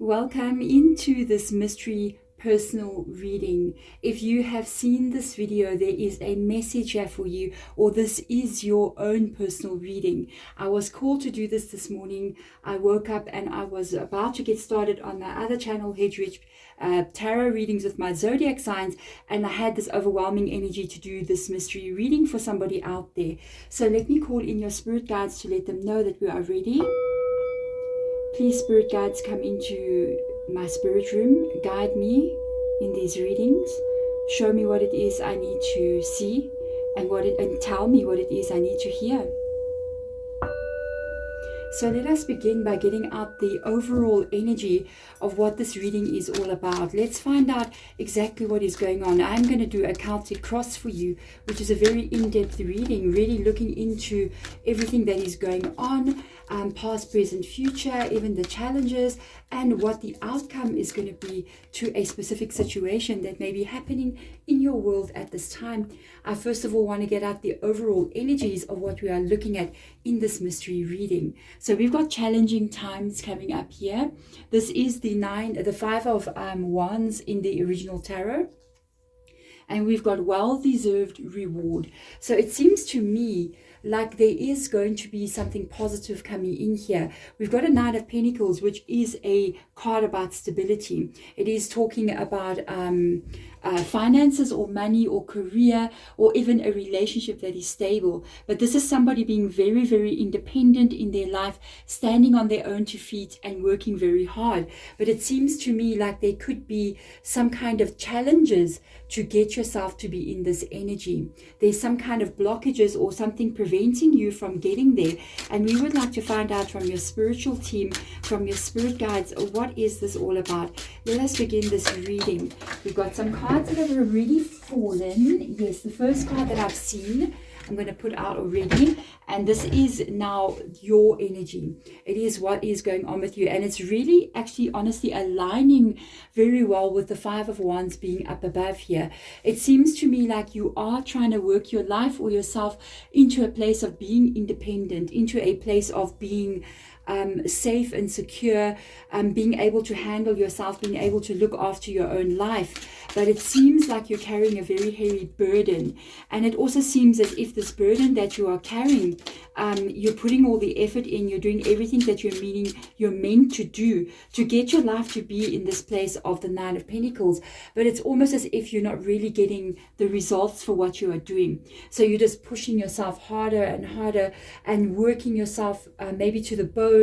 Welcome into this mystery personal reading. If you have seen this video, there is a message here for you, or this is your own personal reading. I was called to do this morning. I woke up and I was about to get started on my other channel, Hedrich Tarot readings with my zodiac signs, and I had this overwhelming energy to do this mystery reading for somebody out there. So let me call in your spirit guides to let them know that we are ready. Please, spirit guides, come into my spirit room, guide me in these readings, show me what it is I need to see, and tell me what it is I need to hear. So let us begin by getting out the overall energy of what this reading is all about. Let's find out exactly what is going on. I'm going to do a Celtic cross for you, which is a very in-depth reading, really looking into everything that is going on, past, present, future, even the challenges, and what the outcome is going to be to a specific situation that may be happening in your world at this time. I first of all want to get out the overall energies of what we are looking at in this mystery reading. So we've got challenging times coming up here. This is the Five of Wands in the original tarot. And we've got well-deserved reward. So it seems to me like there is going to be something positive coming in here. We've got a Knight of Pentacles, which is a card about stability. It is talking about finances or money or career or even a relationship that is stable. But this is somebody being very, very independent in their life, standing on their own 2 feet and working very hard. But it seems to me like there could be some kind of challenges to get yourself to be in this energy. There's some kind of blockages or something preventing you from getting there. And we would like to find out from your spiritual team, from your spirit guides, what is this all about? Let us begin this reading. We've got some cards that have already fallen. Yes, the first card that I've seen, I'm going to put out already, and this is now your energy. It is what is going on with you, and it's really actually honestly aligning very well with the Five of Wands being up above here. It seems to me like you are trying to work your life or yourself into a place of being independent, into a place of being safe and secure, being able to handle yourself, being able to look after your own life. But it seems like you're carrying a very heavy burden, and it also seems as if this burden that you are carrying, you're putting all the effort in, you're doing everything that you're meant to do to get your life to be in this place of the Nine of Pentacles. But it's almost as if you're not really getting the results for what you are doing. So you're just pushing yourself harder and harder and working yourself maybe to the bone,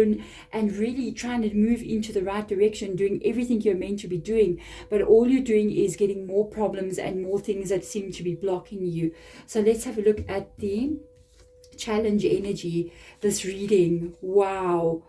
and really trying to move into the right direction, doing everything you're meant to be doing. But all you're doing is getting more problems and more things that seem to be blocking you. So let's have a look at the challenge energy, this reading. Wow.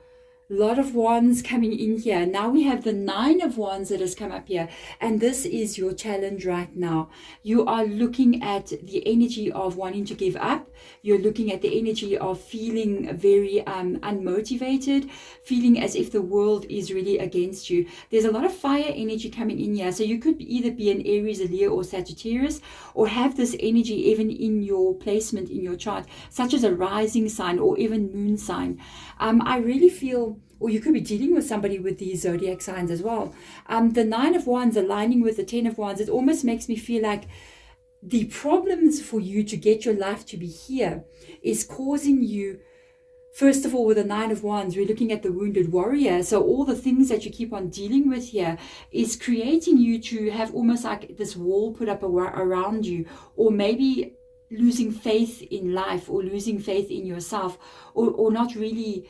A lot of wands coming in here. Now we have the Nine of Wands that has come up here. And this is your challenge right now. You are looking at the energy of wanting to give up. You're looking at the energy of feeling very unmotivated, feeling as if the world is really against you. There's a lot of fire energy coming in here. So you could either be an Aries, a Leo, or Sagittarius, or have this energy even in your placement in your chart, such as a rising sign or even moon sign. I really feel, or you could be dealing with somebody with these zodiac signs as well. The Nine of Wands aligning with the Ten of Wands, it almost makes me feel like the problems for you to get your life to be here is causing you, first of all, with the Nine of Wands, we're looking at the wounded warrior. So all the things that you keep on dealing with here is creating you to have almost like this wall put up around you, or maybe losing faith in life, or losing faith in yourself, or not really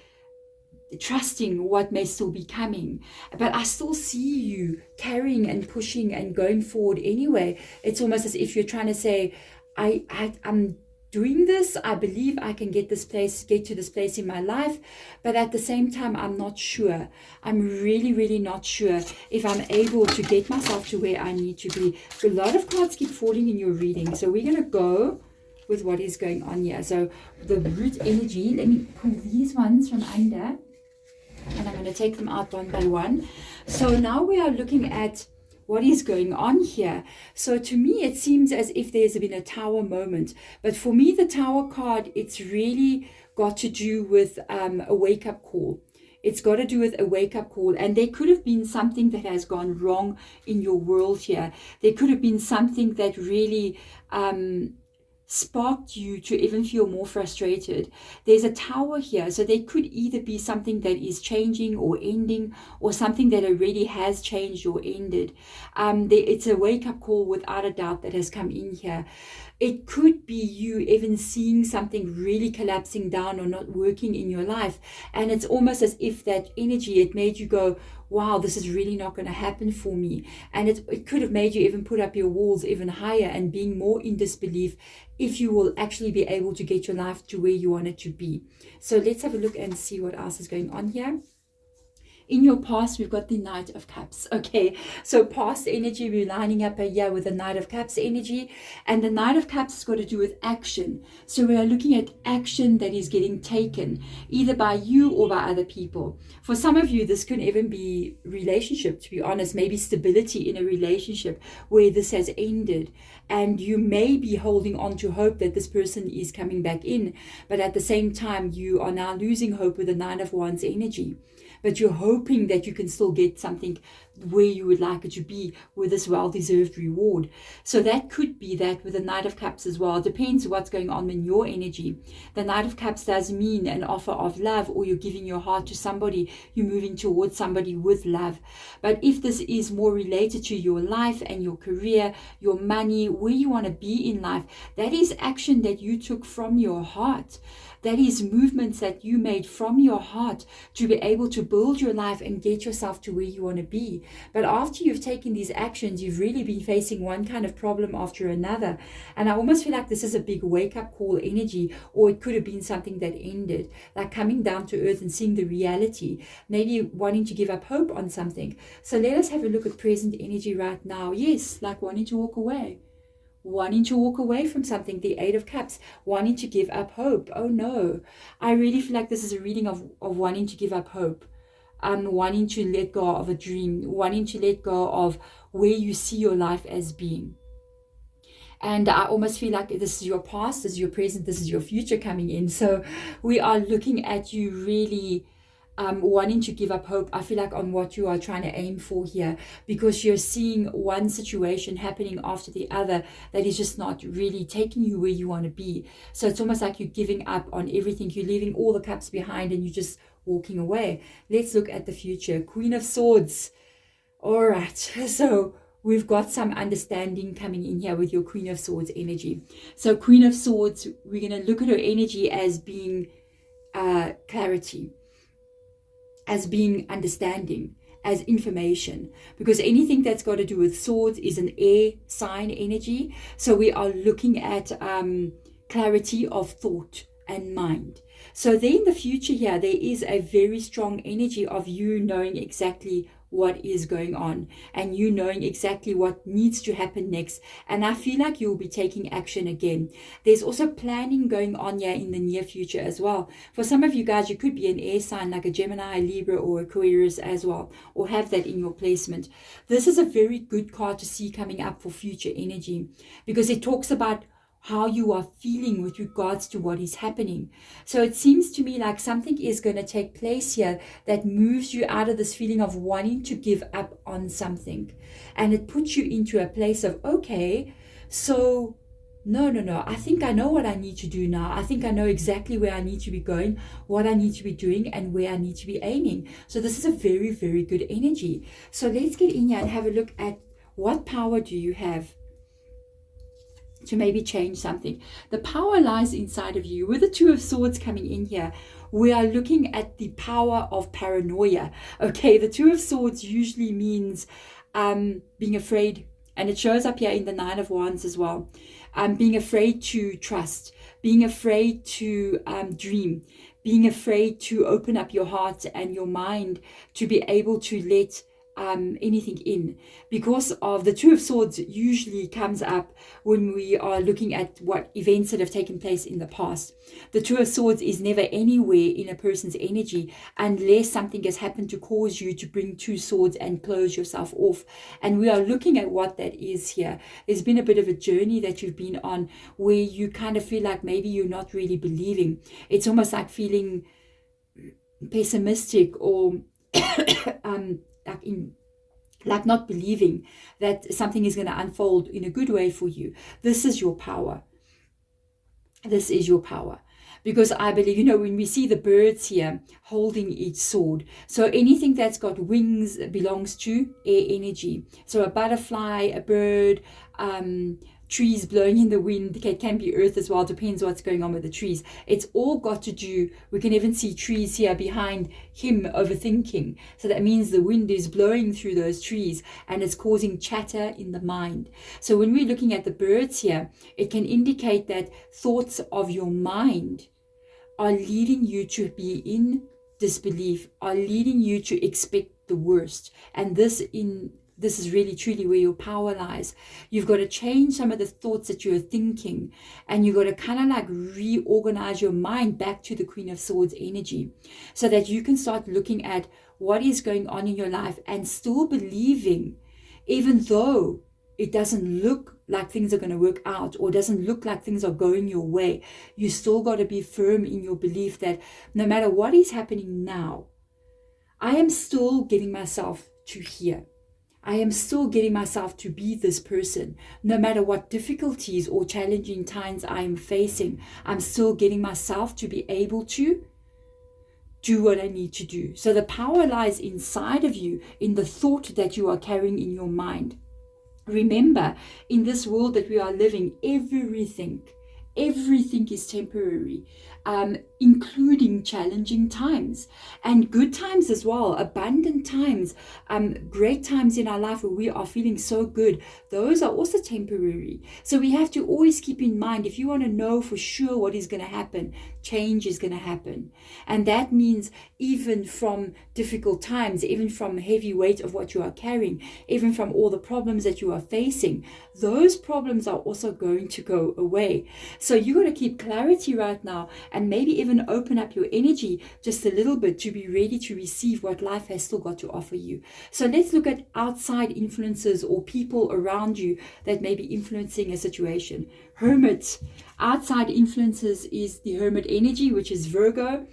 trusting what may still be coming. But I still see you carrying and pushing and going forward anyway. It's almost as if you're trying to say, I'm doing this. I believe I can get to this place in my life, but at the same time, I'm not sure. I'm really, really not sure if I'm able to get myself to where I need to be. A lot of cards keep falling in your reading, so we're going to go with what is going on here. So the root energy, let me pull these ones from under, and I'm going to take them out one by one. So now we are looking at what is going on here. So to me, it seems as if there's been a Tower moment. But for me, the Tower card, it's really got to do with a wake-up call. It's got to do with a wake-up call. And there could have been something that has gone wrong in your world here. There could have been something that really sparked you to even feel more frustrated. There's a tower here, so there could either be something that is changing or ending, or something that already has changed or ended. It's a wake-up call without a doubt that has come in here. It could be you even seeing something really collapsing down or not working in your life, and it's almost as if that energy, it made you go, wow, this is really not going to happen for me. And it could have made you even put up your walls even higher and being more in disbelief if you will actually be able to get your life to where you want it to be. So let's have a look and see what else is going on here. In your past, we've got the Knight of Cups. Okay, so past energy, we're lining up here with the Knight of Cups energy. And the Knight of Cups has got to do with action. So we are looking at action that is getting taken, either by you or by other people. For some of you, this could even be relationship, to be honest, maybe stability in a relationship where this has ended. And you may be holding on to hope that this person is coming back in. But at the same time, you are now losing hope with the Nine of Wands energy. But you're hoping that you can still get something where you would like it to be with this well-deserved reward. So that could be that with the Knight of Cups as well. It depends what's going on in your energy. The Knight of Cups does mean an offer of love, or you're giving your heart to somebody, you're moving towards somebody with love. But if this is more related to your life and your career, your money, where you want to be in life, that is action that you took from your heart. That is movements that you made from your heart to be able to build your life and get yourself to where you want to be. But after you've taken these actions, you've really been facing one kind of problem after another. And I almost feel like this is a big wake-up call energy, or it could have been something that ended, like coming down to earth and seeing the reality, maybe wanting to give up hope on something. So let us have a look at present energy right now. Yes, like wanting to walk away. Wanting to walk away from something, the Eight of Cups, wanting to give up hope. Oh no, I really feel like this is a reading of wanting to give up hope, wanting to let go of a dream, wanting to let go of where you see your life as being. And I almost feel like this is your past, this is your present, this is your future coming in. So we are looking at you really wanting to give up hope, I feel like, on what you are trying to aim for here, because you're seeing one situation happening after the other that is just not really taking you where you want to be. So it's almost like you're giving up on everything. You're leaving all the cups behind and you're just walking away. Let's look at the future. Queen of Swords. All right, so we've got some understanding coming in here with your Queen of Swords energy. So Queen of Swords, we're going to look at her energy as being clarity, as being understanding, as information, because anything that's got to do with swords is an air sign energy. So we are looking at clarity of thought and mind. So then in the future here, there is a very strong energy of you knowing exactly what is going on and you knowing exactly what needs to happen next. And I feel like you'll be taking action again. There's also planning going on here in the near future as well. For some of you guys, you could be an air sign like a Gemini, Libra, or Aquarius as well, or have that in your placement. This is a very good card to see coming up for future energy, because it talks about how you are feeling with regards to what is happening. So it seems to me like something is going to take place here that moves you out of this feeling of wanting to give up on something, and it puts you into a place of, okay, so no, I think I know what I need to do now. I think I know exactly where I need to be going, what I need to be doing, and where I need to be aiming. So this is a very, very good energy. So let's get in here and have a look at what power do you have to maybe change something. The power lies inside of you. With the Two of Swords coming in here, we are looking at the power of paranoia. Okay, the Two of Swords usually means being afraid, and it shows up here in the Nine of Wands as well. Being afraid to trust, being afraid to dream, being afraid to open up your heart and your mind to be able to let anything in, because of the Two of Swords usually comes up when we are looking at what events that have taken place in the past. The Two of Swords is never anywhere in a person's energy unless something has happened to cause you to bring two swords and close yourself off. And we are looking at what that is here. There's been a bit of a journey that you've been on where you kind of feel like maybe you're not really believing. It's almost like feeling pessimistic or like not believing that something is going to unfold in a good way for you. This is your power. This is your power. Because I believe, you know, when we see the birds here holding each sword, so anything that's got wings belongs to air energy. So a butterfly, a bird, trees blowing in the wind, it can be earth as well, depends what's going on with the trees. It's all got to do, we can even see trees here behind him overthinking. So that means the wind is blowing through those trees and it's causing chatter in the mind. So when we're looking at the birds here, it can indicate that thoughts of your mind are leading you to be in disbelief, are leading you to expect the worst. And this is really truly where your power lies. You've got to change some of the thoughts that you're thinking, and you've got to kind of like reorganize your mind back to the Queen of Swords energy, so that you can start looking at what is going on in your life and still believing, even though it doesn't look like things are going to work out, or doesn't look like things are going your way. You still got to be firm in your belief that no matter what is happening now, I am still getting myself to here. I am still getting myself to be this person. No matter what difficulties or challenging times I am facing, I'm still getting myself to be able to do what I need to do. So the power lies inside of you, in the thought that you are carrying in your mind. Remember, in this world that we are living, everything is temporary, including challenging times and good times as well, abundant times, great times in our life where we are feeling so good. Those are also temporary. So we have to always keep in mind, if you want to know for sure what is going to happen, change is going to happen. And that means even from difficult times, even from heavy weight of what you are carrying, even from all the problems that you are facing, those problems are also going to go away. So you got to keep clarity right now, and maybe even open up your energy just a little bit to be ready to receive what life has still got to offer you. So let's look at outside influences or people around you that may be influencing a situation. Hermit. Outside influences is the Hermit energy, which is Virgo.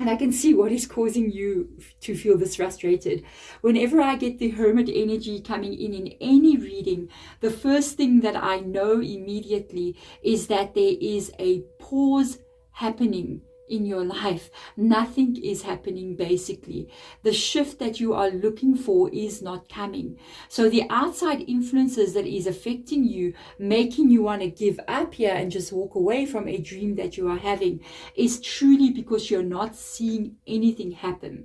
And I can see what is causing you to feel this frustrated. Whenever I get the Hermit energy coming in any reading, the first thing that I know immediately is that there is a pause happening in your life. Nothing is happening basically. The shift that you are looking for is not coming. So the outside influences that is affecting you, making you want to give up here and just walk away from a dream that you are having, is truly because you're not seeing anything happen.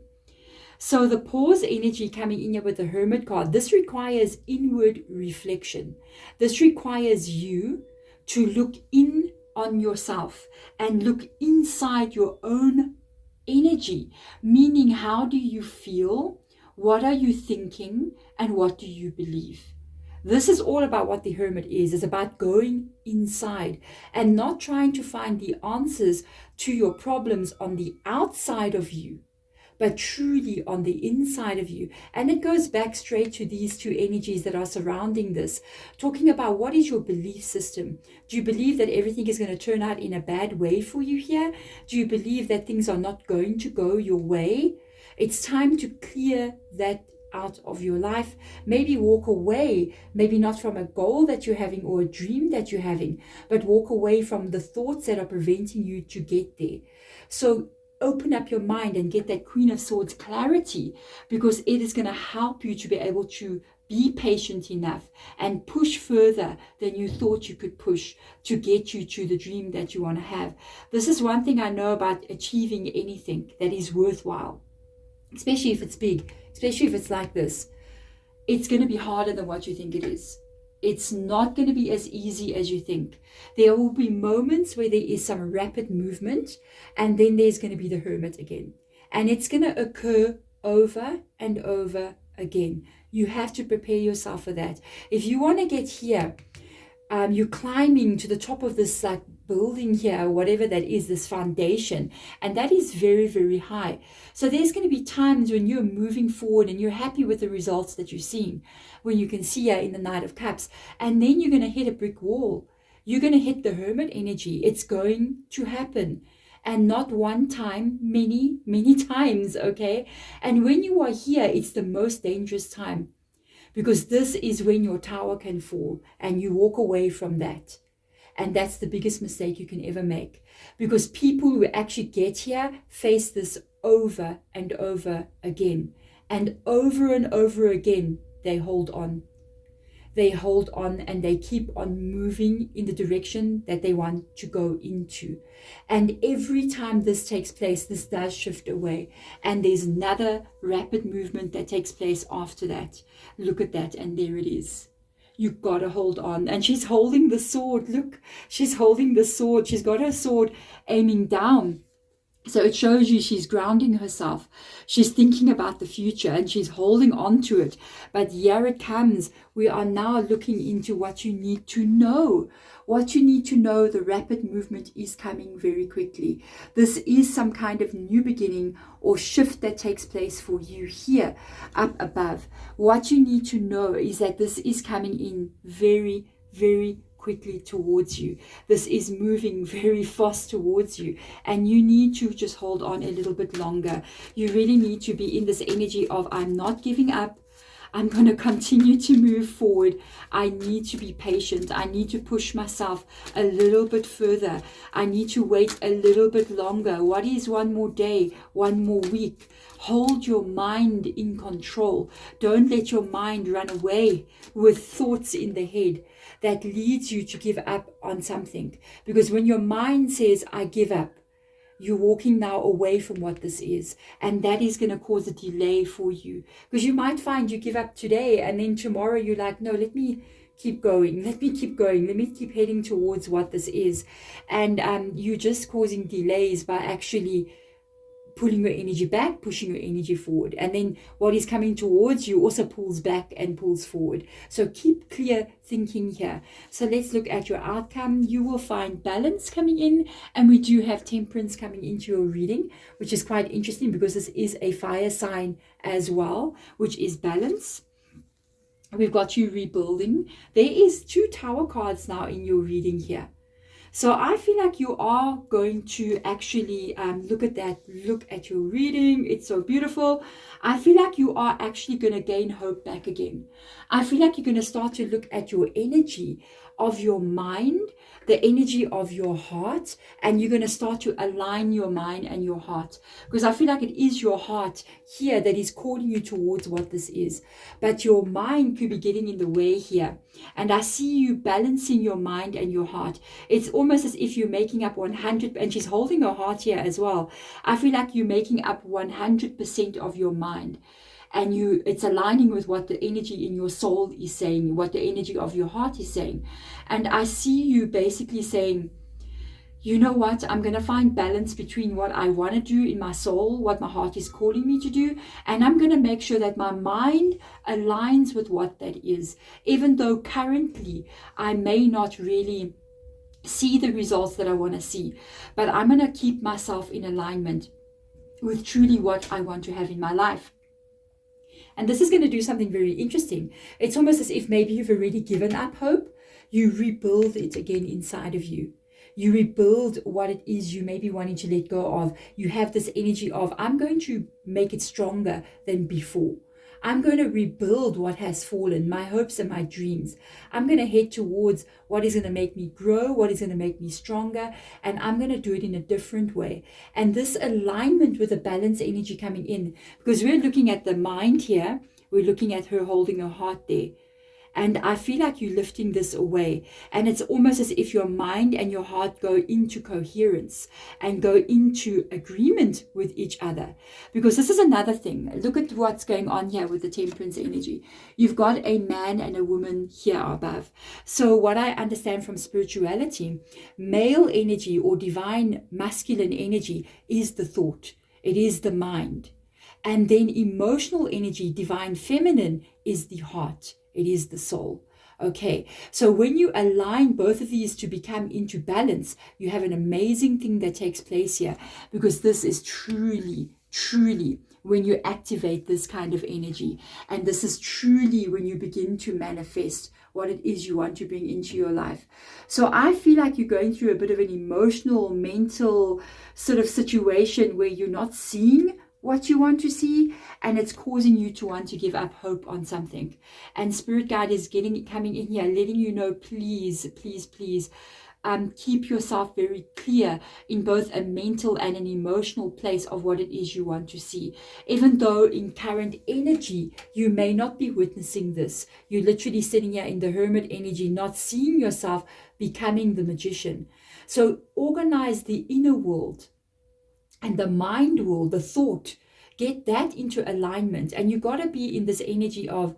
So the pause energy coming in here with the Hermit card, this requires inward reflection. This requires you to look in on yourself and look inside your own energy, meaning how do you feel, what are you thinking, and what do you believe. This is all about what the Hermit is. It's about going inside and not trying to find the answers to your problems on the outside of you, but truly on the inside of you. And it goes back straight to these two energies that are surrounding this, talking about what is your belief system. Do you believe that everything is going to turn out in a bad way for you here? Do you believe that things are not going to go your way? It's time to clear that out of your life. Maybe walk away, maybe not from a goal that you're having or a dream that you're having, but walk away from the thoughts that are preventing you to get there. So open up your mind and get that Queen of Swords clarity, because it is going to help you to be able to be patient enough and push further than you thought you could push to get you to the dream that you want to have. This is one thing I know about achieving anything that is worthwhile, especially if it's big, especially if it's like this. It's going to be harder than what you think it is. It's not going to be as easy as you think. There will be moments where there is some rapid movement, and then there's going to be the Hermit again. And it's going to occur over and over again. You have to prepare yourself for that. If you want to get here, you're climbing to the top of this like building here, whatever that is, this foundation, and that is very, very high. So there's going to be times when you're moving forward and you're happy with the results that you're seeing, when you can see her in the Knight of Cups, and then you're going to hit a brick wall. You're going to hit the Hermit energy. It's going to happen. And not one time, many, many times, okay? And when you are here, it's the most dangerous time, because this is when your tower can fall and you walk away from that. And that's the biggest mistake you can ever make, because people who actually get here face this over and over again. And over again, they hold on. They hold on and they keep on moving in the direction that they want to go into. And every time this takes place, this does shift away. And there's another rapid movement that takes place after that. Look at that, and there it is. You've got to hold on. And she's holding the sword. Look, she's holding the sword. She's got her sword aiming down. So it shows you she's grounding herself. She's thinking about the future and she's holding on to it. But here it comes. We are now looking into what you need to know. What you need to know, the rapid movement is coming very quickly. This is some kind of new beginning or shift that takes place for you here up above. What you need to know is that this is coming in very, very quickly towards you. This is moving very fast towards you, and you need to just hold on a little bit longer. You really need to be in this energy of, I'm not giving up. I'm going to continue to move forward. I need to be patient. I need to push myself a little bit further. I need to wait a little bit longer. What is one more day, one more week? Hold your mind in control. Don't let your mind run away with thoughts in the head that leads you to give up on something. Because when your mind says, I give up, you're walking now away from what this is. And that is going to cause a delay for you. Because you might find you give up today and then tomorrow you're like, no, let me keep going. Let me keep going. Let me keep heading towards what this is. And you're just causing delays by actually pulling your energy back, pushing your energy forward. And then what is coming towards you also pulls back and pulls forward. So keep clear thinking here. So let's look at your outcome. You will find balance coming in, and we do have temperance coming into your reading, which is quite interesting because this is a fire sign as well, which is balance. We've got you rebuilding. There is 2 tower cards now in your reading here. So I feel like you are going to actually look at that, look at your reading. It's so beautiful. I feel like you are actually going to gain hope back again. I feel like you're going to start to look at your energy of your mind, the energy of your heart, and you're going to start to align your mind and your heart, because I feel like it is your heart here that is calling you towards what this is, but your mind could be getting in the way here. And I see you balancing your mind and your heart. It's almost as if you're making up 100, and she's holding her heart here as well. I feel like you're making up 100% of your mind. And it's aligning with what the energy in your soul is saying, what the energy of your heart is saying. And I see you basically saying, you know what, I'm going to find balance between what I want to do in my soul, what my heart is calling me to do, and I'm going to make sure that my mind aligns with what that is. Even though currently I may not really see the results that I want to see, but I'm going to keep myself in alignment with truly what I want to have in my life. And this is going to do something very interesting. It's almost as if maybe you've already given up hope. You rebuild it again inside of you. You rebuild what it is you may be wanting to let go of. You have this energy of, I'm going to make it stronger than before. I'm going to rebuild what has fallen, my hopes and my dreams. I'm going to head towards what is going to make me grow, what is going to make me stronger, and I'm going to do it in a different way. And this alignment with the balance energy coming in, because we're looking at the mind here, we're looking at her holding her heart there. And I feel like you're lifting this away. And it's almost as if your mind and your heart go into coherence and go into agreement with each other. Because this is another thing. Look at what's going on here with the temperance energy. You've got a man and a woman here above. So what I understand from spirituality, male energy or divine masculine energy is the thought. It is the mind. And then emotional energy, divine feminine, is the heart. It is the soul. Okay, so when you align both of these to become into balance, you have an amazing thing that takes place here, because this is truly, truly when you activate this kind of energy. And this is truly when you begin to manifest what it is you want to bring into your life. So I feel like you're going through a bit of an emotional, mental sort of situation where you're not seeing what you want to see, and it's causing you to want to give up hope on something. And Spirit Guide is coming in here, letting you know, please, please, please, keep yourself very clear in both a mental and an emotional place of what it is you want to see. Even though in current energy, you may not be witnessing this. You're literally sitting here in the hermit energy, not seeing yourself becoming the magician. So organize the inner world and the mind world, the thought, get that into alignment. And you got to be in this energy of,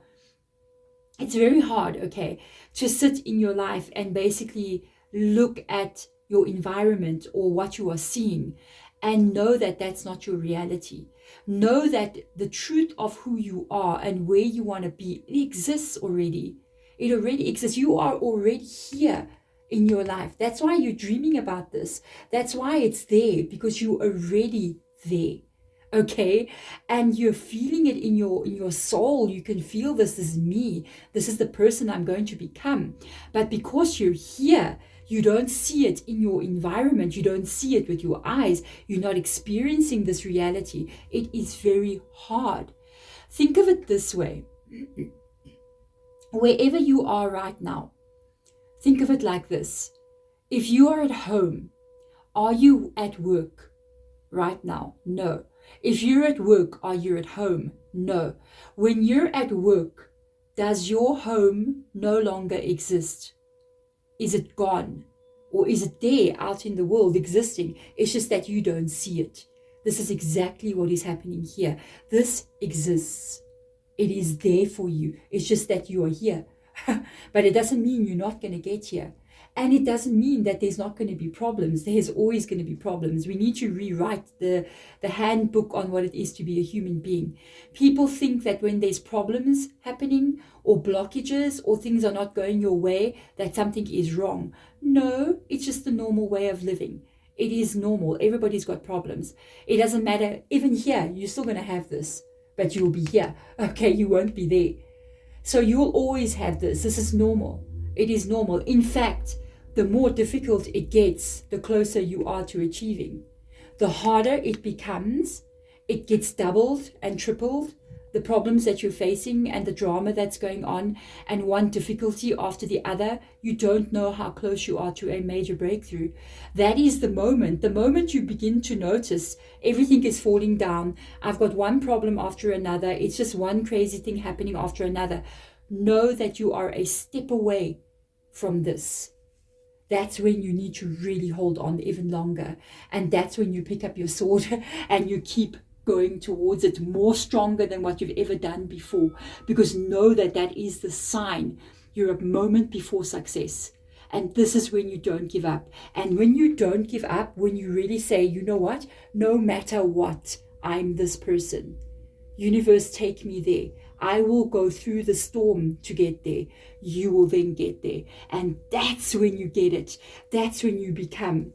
it's very hard, okay, to sit in your life and basically look at your environment or what you are seeing and know that that's not your reality. Know that the truth of who you are and where you want to be, it exists already. It already exists. You are already here in your life. That's why you're dreaming about this. That's why it's there, because you're already there. Okay, and you're feeling it in your soul. You can feel this is me. This is the person I'm going to become. But because you're here, you don't see it in your environment. You don't see it with your eyes. You're not experiencing this reality. It is very hard. Think of it this way. Wherever you are right now, think of it like this. If you are at home, are you at work right now? No. If you're at work, are you at home? No. When you're at work, does your home no longer exist? Is it gone? Or is it there out in the world existing? It's just that you don't see it. This is exactly what is happening here. This exists. It is there for you. It's just that you are here. But it doesn't mean you're not going to get here. And it doesn't mean that there's not going to be problems. There's always going to be problems. We need to rewrite the handbook on what it is to be a human being. People think that when there's problems happening or blockages or things are not going your way, that something is wrong. No, it's just the normal way of living. It is normal. Everybody's got problems. It doesn't matter. Even here, you're still going to have this, but you'll be here. Okay, you won't be there. So you'll always have this. This is normal. It is normal. In fact, the more difficult it gets, the closer you are to achieving. The harder it becomes, it gets doubled and tripled, the problems that you're facing and the drama that's going on, and one difficulty after the other. You don't know how close you are to a major breakthrough. That is the moment you begin to notice everything is falling down. I've got one problem after another. It's just one crazy thing happening after another. Know that you are a step away from this. That's when you need to really hold on even longer. And that's when you pick up your sword and you keep going towards it more stronger than what you've ever done before. Because know that that is the sign. You're a moment before success. And this is when you don't give up. And when you don't give up, when you really say, you know what? No matter what, I'm this person. Universe, take me there. I will go through the storm to get there. You will then get there. And that's when you get it. That's when you become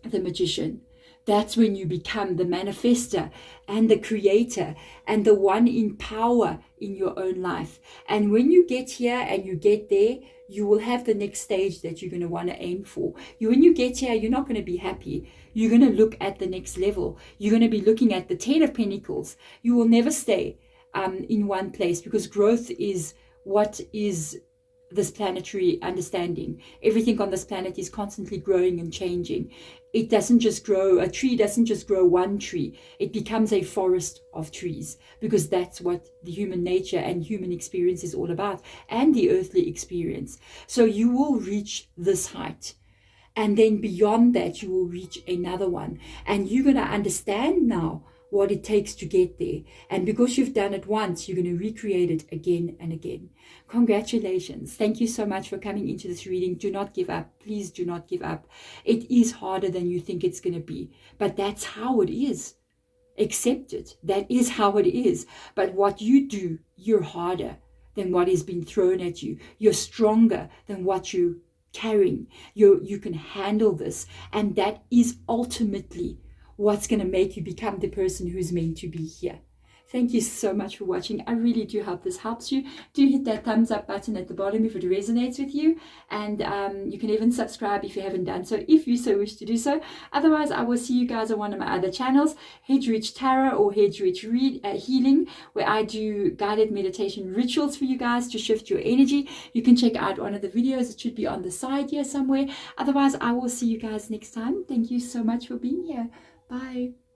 the magician. That's when you become the manifester and the creator and the one in power in your own life. And when you get here and you get there, you will have the next stage that you're going to want to aim for. When you get here, you're not going to be happy. You're going to look at the next level. You're going to be looking at the 10 of Pentacles. You will never stay in one place, because growth is what is this planetary understanding. Everything on this planet is constantly growing and changing. It doesn't just grow, a tree doesn't just grow one tree. It becomes a forest of trees, because that's what the human nature and human experience is all about, and the earthly experience. So you will reach this height. And then beyond that, you will reach another one. And you're going to understand now what it takes to get there. And because you've done it once, you're going to recreate it again and again. Congratulations. Thank you so much for coming into this reading. Do not give up. Please do not give up. It is harder than you think it's going to be. But that's how it is. Accept it. That is how it is. But what you do, you're harder than what is being thrown at you. You're stronger than what you're carrying. You can handle this. And that is ultimately what's going to make you become the person who's meant to be here. Thank you so much for watching. I really do hope this helps you. Do hit that thumbs up button at the bottom if it resonates with you. And you can even subscribe if you haven't done so, if you so wish to do so. Otherwise, I will see you guys on one of my other channels, Hedge Rich Tarot or Hedge Rich Healing, where I do guided meditation rituals for you guys to shift your energy. You can check out one of the videos. It should be on the side here somewhere. Otherwise, I will see you guys next time. Thank you so much for being here. Bye.